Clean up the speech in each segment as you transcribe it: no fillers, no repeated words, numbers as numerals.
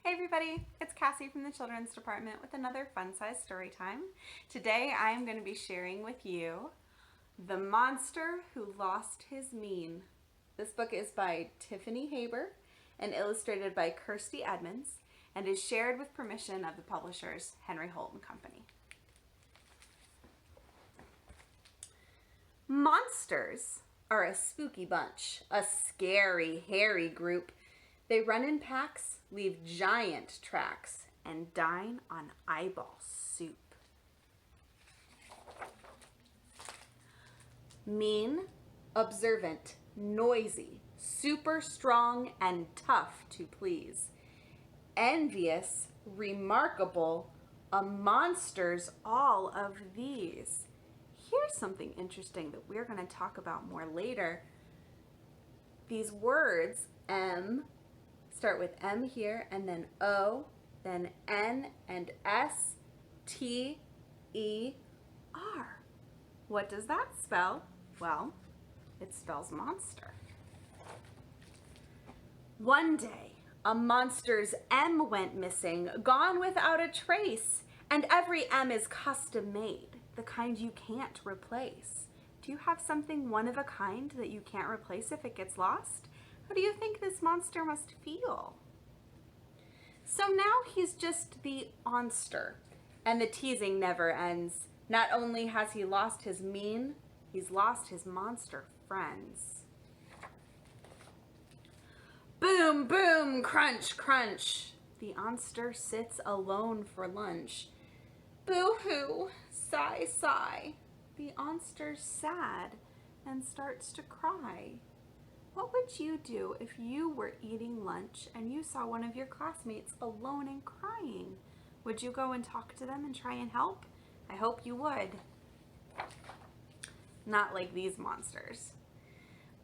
Hey everybody, it's Cassie from the Children's Department with another fun-sized story time. Today I am going to be sharing with you The Monster Who Lost His Mien. This book is by Tiffany Haber and illustrated by Kirsty Edmonds and is shared with permission of the publishers Henry Holt and Company. Monsters are a spooky bunch, a scary, hairy group. They run in packs, leave giant tracks, and dine on eyeball soup. Mean, observant, noisy, super strong, and tough to please. Envious, remarkable, a monster's all of these. Here's something interesting that we're going to talk about more later. These words, start with M here, and then O, then N and S, T, E, R. What does that spell? Well, it spells monster. One day, a monster's M went missing, gone without a trace, and every M is custom made, the kind you can't replace. Do you have something one of a kind that you can't replace if it gets lost? How do you think this monster must feel? So now he's just the onster, and the teasing never ends. Not only has he lost his mien, he's lost his monster friends. Boom, boom, crunch, crunch. The onster sits alone for lunch. Boo-hoo, sigh, sigh. The onster's sad and starts to cry. What would you do if you were eating lunch and you saw one of your classmates alone and crying? Would you go and talk to them and try and help? I hope you would. Not like these monsters.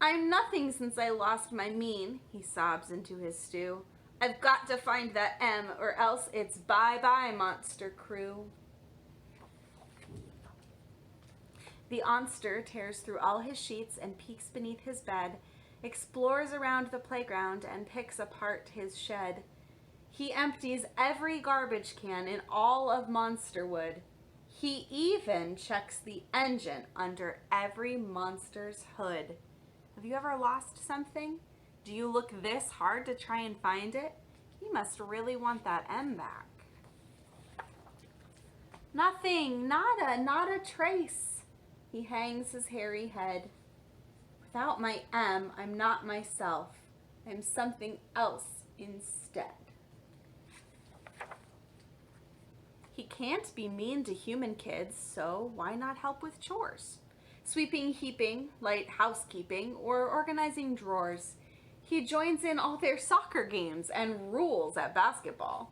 I'm nothing since I lost my mien, he sobs into his stew. I've got to find that M or else it's bye-bye, monster crew. The onster tears through all his sheets and peeks beneath his bed, explores around the playground and picks apart his shed. He empties every garbage can in all of Monsterwood. He even checks the engine under every monster's hood. Have you ever lost something? Do you look this hard to try and find it? You must really want that M back. Nothing, nada, not a trace. He hangs his hairy head. Without my M, I'm not myself. I'm something else instead. He can't be mean to human kids, so why not help with chores? Sweeping, heaping, light housekeeping, or organizing drawers. He joins in all their soccer games and rules at basketball.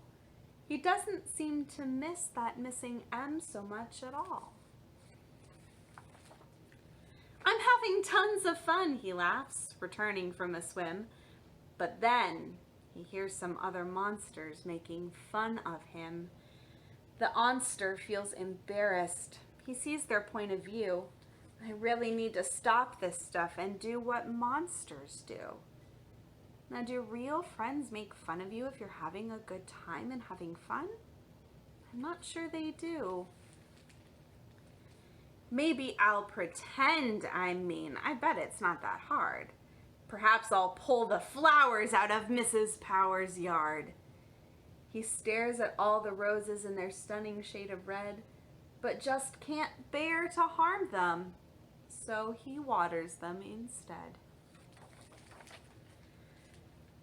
He doesn't seem to miss that missing M so much at all. I'm having tons of fun, he laughs, returning from a swim. But then he hears some other monsters making fun of him. The onster feels embarrassed. He sees their point of view. I really need to stop this stuff and do what monsters do. Now, do real friends make fun of you if you're having a good time and having fun? I'm not sure they do. Maybe I'll pretend I'm mean. I bet it's not that hard. Perhaps I'll pull the flowers out of Mrs. Power's yard. He stares at all the roses in their stunning shade of red, but just can't bear to harm them, so he waters them instead.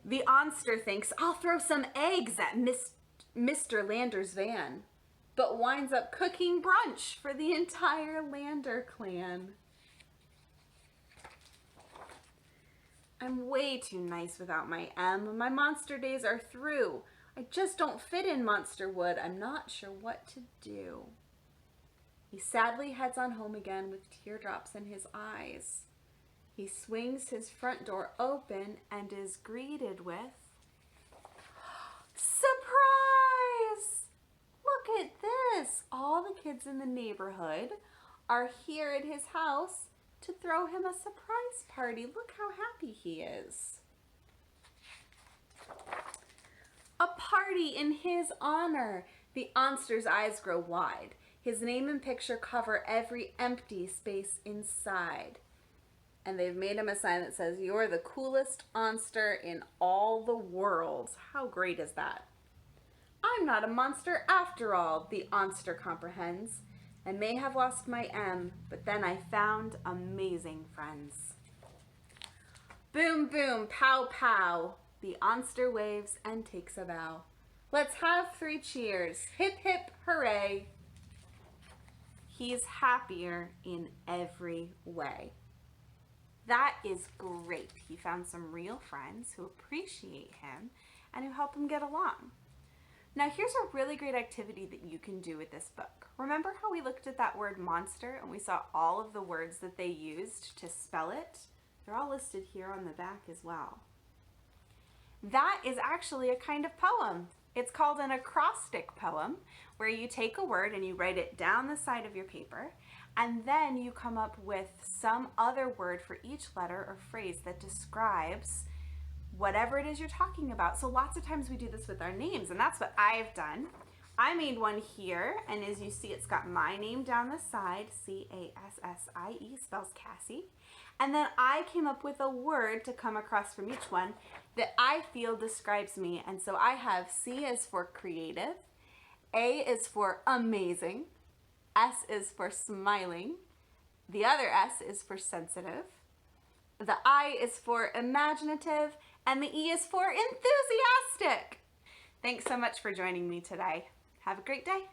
The onster thinks, I'll throw some eggs at Mr. Lander's van, but winds up cooking brunch for the entire Lander clan. I'm way too nice without my M. My monster days are through. I just don't fit in Monsterwood. I'm not sure what to do. He sadly heads on home again with teardrops in his eyes. He swings his front door open and is greeted with, surprise! Look at this! All the kids in the neighborhood are here at his house to throw him a surprise party. Look how happy he is. A party in his honor. The onster's eyes grow wide. His name and picture cover every empty space inside. And they've made him a sign that says, "You're the coolest onster in all the world." How great is that? I'm not a monster after all, the onster comprehends. I may have lost my M, but then I found amazing friends. Boom, boom, pow, pow. The onster waves and takes a bow. Let's have 3 cheers. Hip, hip, hooray. He's happier in every way. That is great. He found some real friends who appreciate him and who help him get along. Now here's a really great activity that you can do with this book. Remember how we looked at that word monster and we saw all of the words that they used to spell it? They're all listed here on the back as well. That is actually a kind of poem. It's called an acrostic poem, where you take a word and you write it down the side of your paper, and then you come up with some other word for each letter or phrase that describes whatever it is you're talking about. So lots of times we do this with our names, and that's what I've done. I made one here, and as you see, it's got my name down the side, C-A-S-S-I-E, spells Cassie. And then I came up with a word to come across from each one that I feel describes me. And so I have C is for creative, A is for amazing, S is for smiling, the other S is for sensitive, the I is for imaginative, and the E is for enthusiastic. Thanks so much for joining me today. Have a great day.